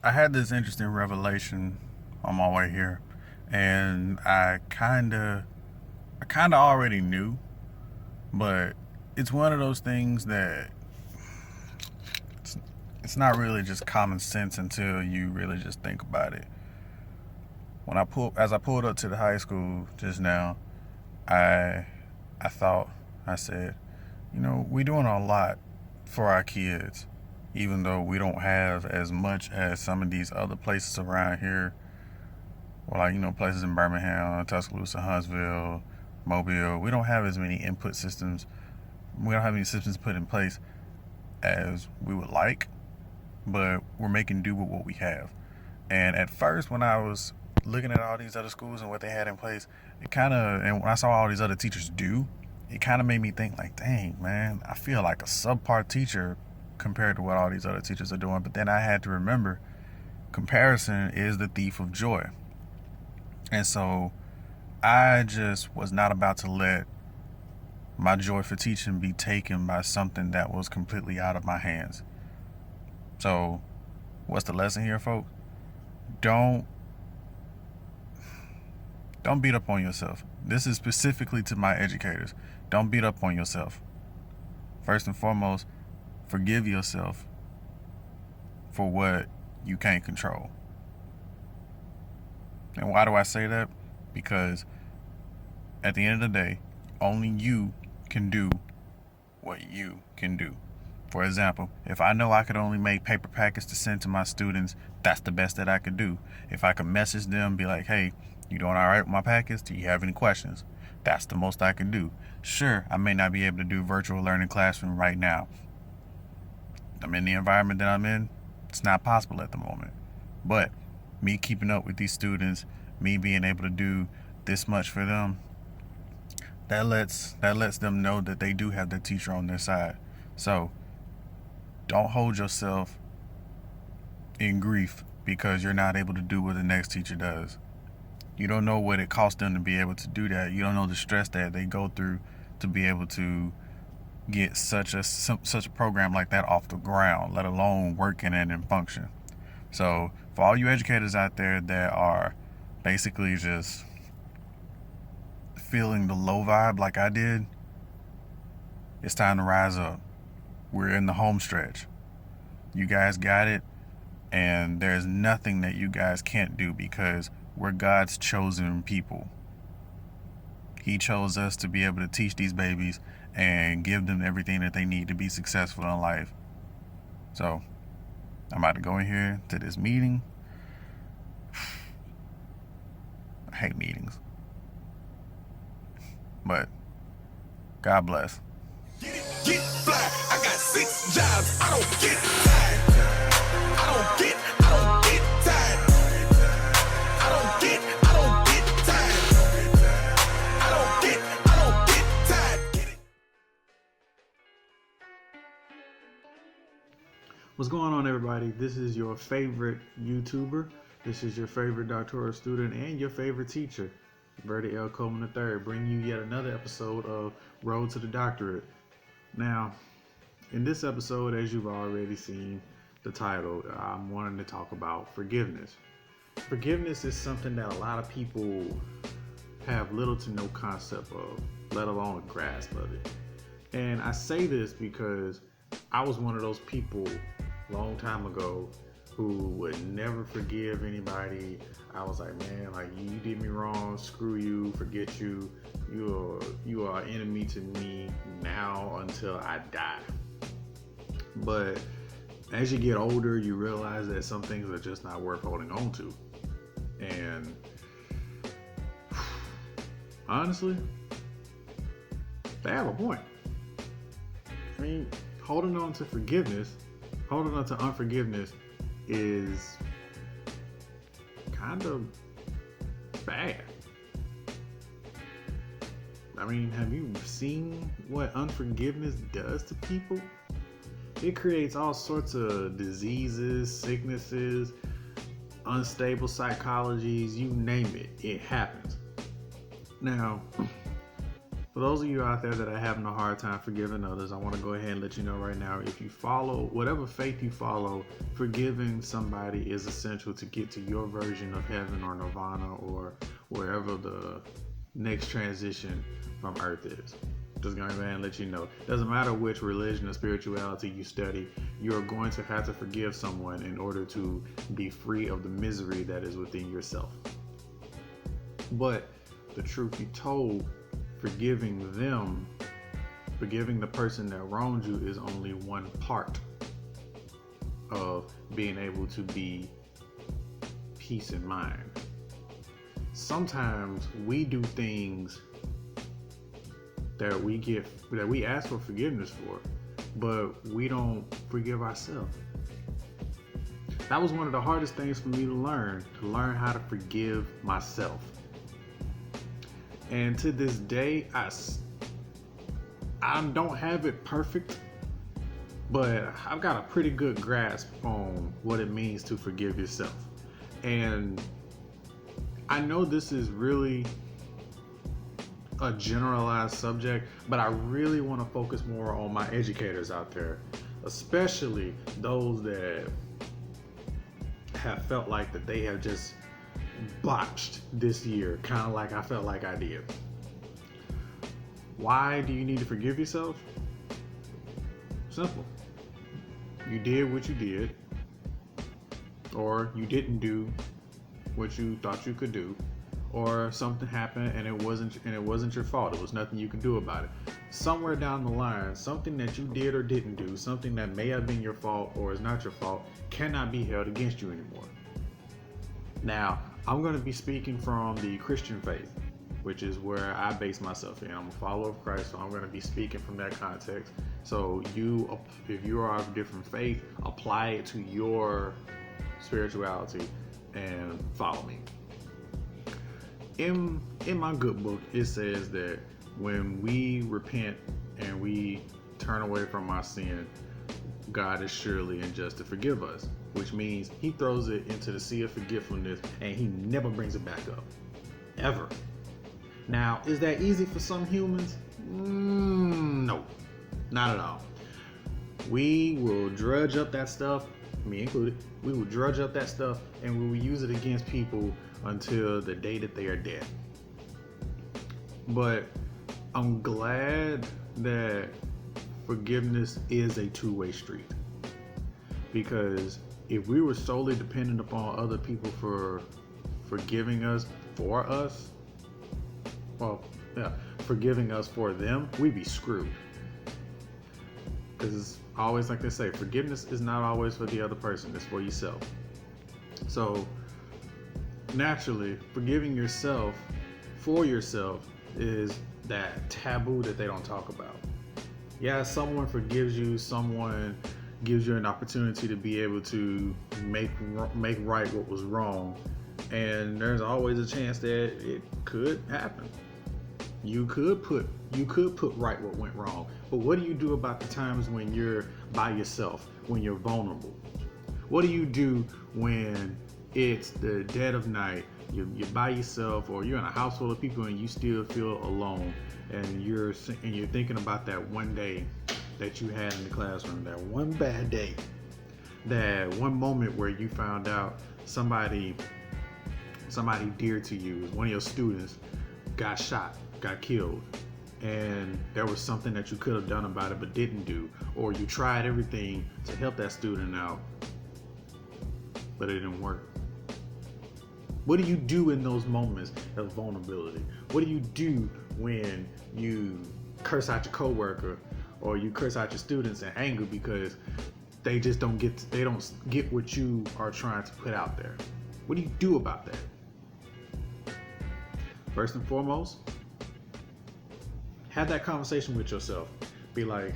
I had this interesting revelation on my way here, and I kind of already knew, but it's one of those things that it's, it's not really just common sense until you really just think about it. As I pulled up to the high school just now, I I thought I said, we're doing a lot for our kids, even though we don't have as much as some of these other places around here. Well, like, places in Birmingham, Tuscaloosa, Huntsville, Mobile. We don't have as many input systems. We don't have any systems put in place as we would like, but we're making do with what we have. And at first, when I was looking at all these other schools and what they had in place, and when I saw all these other teachers do, it kind of made me think, like, dang, man, I feel like a subpar teacher compared to what all these other teachers are doing. But then I had to remember, comparison is the thief of joy. And so I just was not about to let my joy for teaching be taken by something that was completely out of my hands. So, what's the lesson here, folks? Don't don't beat up on yourself. This is specifically to my educators. Don't beat up on yourself. First and foremost, forgive yourself for what you can't control. And why do I say that? Because at the end of the day, only you can do what you can do. For example, if I know I could only make paper packets to send to my students, that's the best that I could do. If I could message them, be like, hey, you doing all right with my packets? Do you have any questions? That's the most I can do. Sure, I may not be able to do virtual learning classroom right now. I'm in the environment that I'm in. It's not possible at the moment. But me keeping up with these students, me being able to do this much for them, that lets them know that they do have their teacher on their side. So don't hold yourself in grief because you're not able to do what the next teacher does. You don't know what it costs them to be able to do that. You don't know the stress that they go through to be able to get such a program like that off the ground, let alone working and function. So for all you educators out there that are basically just feeling the low vibe like I did, it's time to rise up. We're in the home stretch. You guys got it, and there's nothing that you guys can't do because we're God's chosen people. He chose us to be able to teach these babies and give them everything that they need to be successful in life. So I'm about to go in here to this meeting. I hate meetings. But God bless. Get fly. I got 6 jobs. I don't get tired. I don't get tired. I don't get tired. I don't get tired. Get it. What's going on, everybody? This is your favorite YouTuber. This is your favorite doctoral student and your favorite teacher, Bertie L. Coleman III, bringing you yet another episode of Road to the Doctorate. Now, in this episode, as you've already seen the title, I'm wanting to talk about forgiveness. Forgiveness is something that a lot of people have little to no concept of, let alone a grasp of it. And I say this because I was one of those people a long time ago who would never forgive anybody. I was like, man, like, you did me wrong, screw you, forget you. You are an enemy to me now until I die. But as you get older, you realize that some things are just not worth holding on to. And honestly, they have a point. I mean, holding on to unforgiveness is kind of bad. I mean, have you seen what unforgiveness does to people? It creates all sorts of diseases, sicknesses, unstable psychologies, you name it, it happens. Now, For those of you out there that are having a hard time forgiving others, I want to go ahead and let you know right now, if you follow whatever faith you follow, forgiving somebody is essential to get to your version of heaven or nirvana or wherever the next transition from earth is. Just going to go ahead and let you know. Doesn't matter which religion or spirituality you study, you're going to have to forgive someone in order to be free of the misery that is within yourself. But the truth be told, forgiving the person that wronged you is only one part of being able to be peace in mind. Sometimes we do things that we ask for forgiveness for, but we don't forgive ourselves. That was one of the hardest things for me to learn how to forgive myself. And to this day, I don't have it perfect, but I've got a pretty good grasp on what it means to forgive yourself. And I know this is really a generalized subject, but I really want to focus more on my educators out there, especially those that have felt like that they have just botched this year, kind of like I felt like I did. Why do you need to forgive yourself? Simple. You did what you did, or you didn't do what you thought you could do, or something happened and it wasn't your fault. It was nothing you could do about it. Somewhere down the line, something that you did or didn't do, something that may have been your fault or is not your fault, cannot be held against you anymore. Now, I'm going to be speaking from the Christian faith, which is where I base myself in. I'm a follower of Christ, so I'm going to be speaking from that context. So if you are of a different faith, apply it to your spirituality and follow me. In my good book, it says that when we repent and we turn away from our sin, God is surely and just to forgive us, which means he throws it into the sea of forgetfulness and he never brings it back up, ever. Now, is that easy for some humans? No, not at all. We will drudge up that stuff, me included, we will drudge up that stuff and we will use it against people until the day that they are dead. But I'm glad that forgiveness is a two-way street, because if we were solely dependent upon other people for forgiving us for us, forgiving us for them, we'd be screwed. Because I always like to say, forgiveness is not always for the other person, it's for yourself. So naturally, forgiving yourself for yourself is that taboo that they don't talk about. Yeah, someone forgives you, someone gives you an opportunity to be able to make right what was wrong, and there's always a chance that it could happen. You could put right what went wrong, but what do you do about the times when you're by yourself, when you're vulnerable? What do you do when it's the dead of night, you're by yourself, or you're in a house full of people and you still feel alone, and you're thinking about that one day that you had in the classroom, that one bad day, that one moment where you found out somebody dear to you, one of your students, got shot, got killed, and there was something that you could have done about it but didn't do, or you tried everything to help that student out but it didn't work. What do you do in those moments of vulnerability? What do you do when you curse out your coworker or you curse out your students in anger because they just don't get what you are trying to put out there? What do you do about that? First and foremost, have that conversation with yourself. Be like,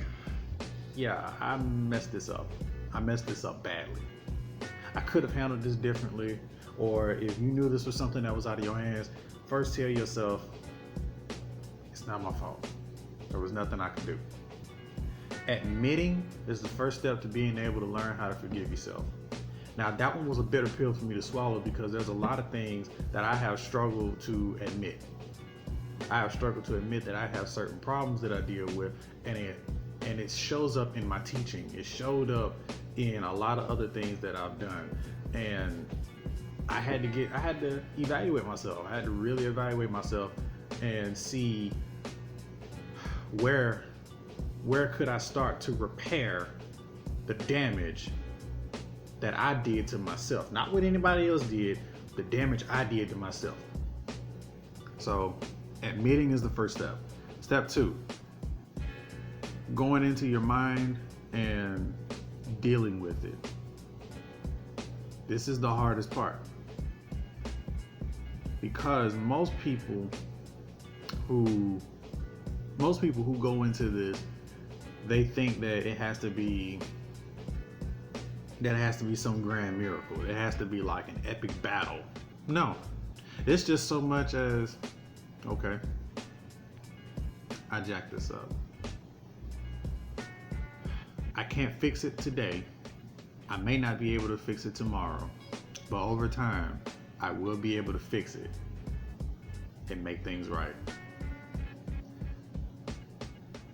yeah, I messed this up. I messed this up badly. I could have handled this differently. Or if you knew this was something that was out of your hands, first tell yourself, it's not my fault. There was nothing I could do. Admitting is the first step to being able to learn how to forgive yourself. Now, that one was a bitter pill for me to swallow, because there's a lot of things that I have struggled to admit. I have struggled to admit that I have certain problems that I deal with, and it shows up in my teaching. It showed up in a lot of other things that I've done, and I had to evaluate myself. I had to really evaluate myself and see where could I start to repair the damage that I did to myself, not what anybody else did, the damage I did to myself. So admitting is the first step. Step 2, going into your mind and dealing with it. This is the hardest part, because most people who go into this, they think that it has to be some grand miracle. It has to be like an epic battle. No, it's just so much as, okay, I jacked this up. I can't fix it today. I may not be able to fix it tomorrow, but over time, I will be able to fix it and make things right.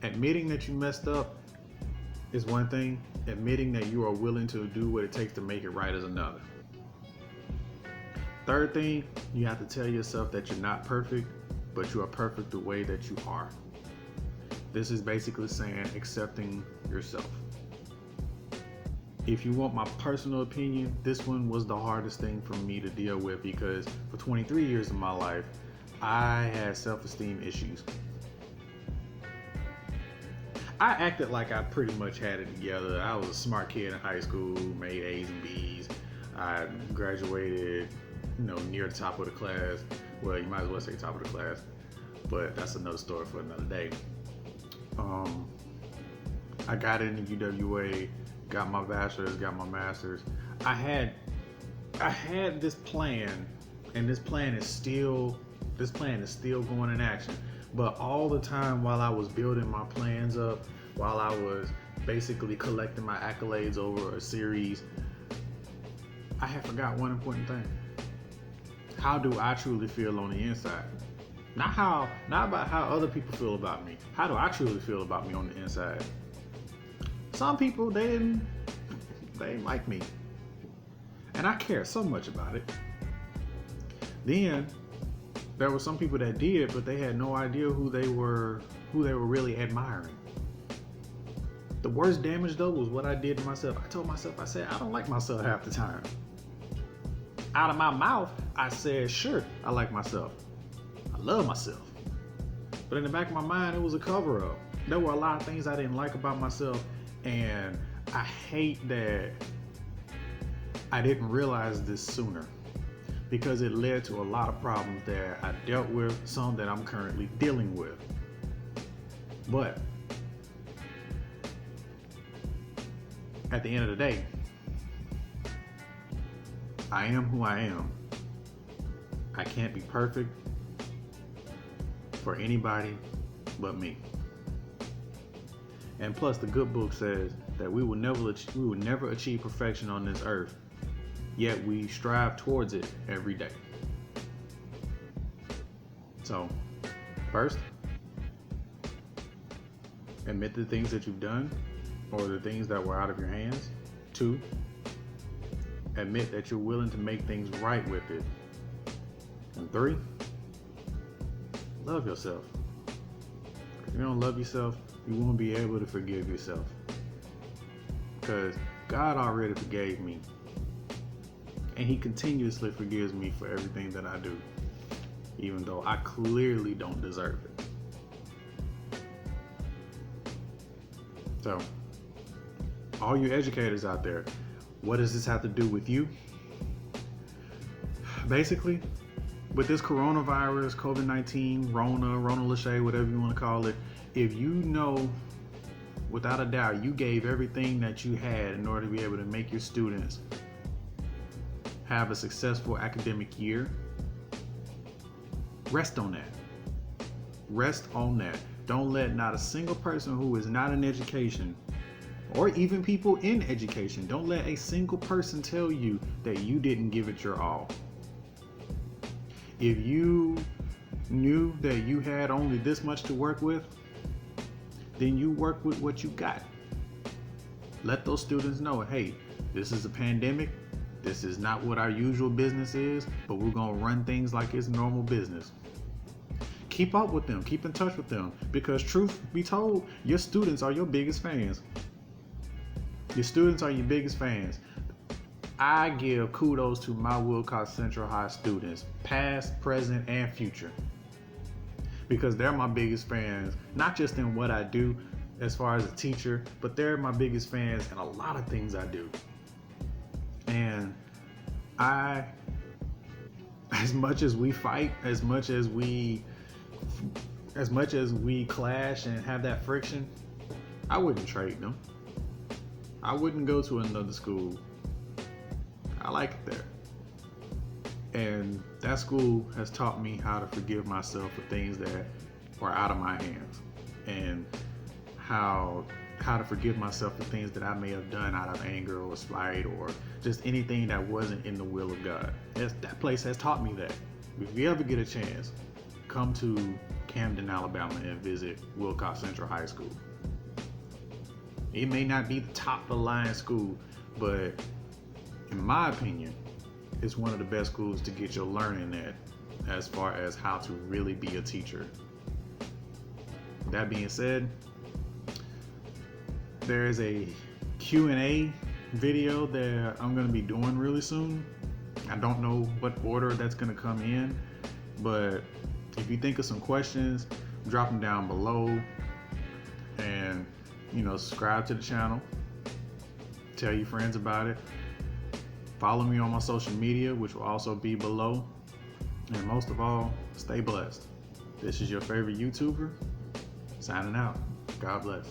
Admitting that you messed up is one thing. Admitting that you are willing to do what it takes to make it right is another. Third thing, you have to tell yourself that you're not perfect, but you are perfect the way that you are. This is basically saying accepting yourself. If you want my personal opinion, this one was the hardest thing for me to deal with, because for 23 years of my life, I had self-esteem issues. I acted like I pretty much had it together. I was a smart kid in high school, made A's and B's. I graduated, near the top of the class. Well, you might as well say top of the class, but that's another story for another day. I got into UWA, got my bachelor's, got my master's. I had this plan, and this plan is still going in action. But all the time while I was building my plans up, while I was basically collecting my accolades over a series, I had forgot one important thing. How do I truly feel on the inside? Not about how other people feel about me. How do I truly feel about me on the inside? Some people, they didn't like me, and I care so much about it. Then there were some people that did, but they had no idea who they were really admiring. The worst damage though was what I did to myself. I told myself, I said, I don't like myself half the time. Out of my mouth, I said, sure, I like myself. I love myself. But in the back of my mind, it was a cover-up. There were a lot of things I didn't like about myself, and I hate that I didn't realize this sooner, because it led to a lot of problems that I dealt with, some that I'm currently dealing with. But at the end of the day, I am who I am. I can't be perfect for anybody but me. And plus, the good book says that we will never achieve perfection on this earth, yet we strive towards it every day. So, first, admit the things that you've done or the things that were out of your hands. 2, admit that you're willing to make things right with it. And 3, love yourself. If you don't love yourself, you won't be able to forgive yourself. Because God already forgave me. And He continuously forgives me for everything that I do, even though I clearly don't deserve it. So, all you educators out there, what does this have to do with you? Basically, with this coronavirus, COVID-19, Rona Lachey, whatever you want to call it, if you know without a doubt you gave everything that you had in order to be able to make your students have a successful academic year, rest on that. Rest on that. Don't let not a single person who is not in education, or even people in education, don't let a single person tell you that you didn't give it your all. If you knew that you had only this much to work with, then you work with what you got. Let those students know, hey, this is a pandemic. This is not what our usual business is, but we're going to run things like it's normal business. Keep up with them. Keep in touch with them. Because truth be told, your students are your biggest fans. Your students are your biggest fans. I give kudos to my Wilcox Central High students, past, present, and future. Because they're my biggest fans, not just in what I do as far as a teacher, but they're my biggest fans in a lot of things I do. And as much as we fight, as much as we clash and have that friction, I wouldn't trade them. I wouldn't go to another school. I like it there. And that school has taught me how to forgive myself for things that were out of my hands, and how to forgive myself for things that I may have done out of anger or spite or just anything that wasn't in the will of God. That place has taught me that. If you ever get a chance, come to Camden, Alabama and visit Wilcox Central High School. It may not be the top of the line school, but in my opinion, it's one of the best schools to get your learning at as far as how to really be a teacher. That being said, there is a Q&A video that I'm going to be doing really soon. I don't know what order that's going to come in, but if you think of some questions, drop them down below, and subscribe to the channel. Tell your friends about it. Follow me on my social media, which will also be below. And most of all, stay blessed. This is your favorite YouTuber, signing out. God bless.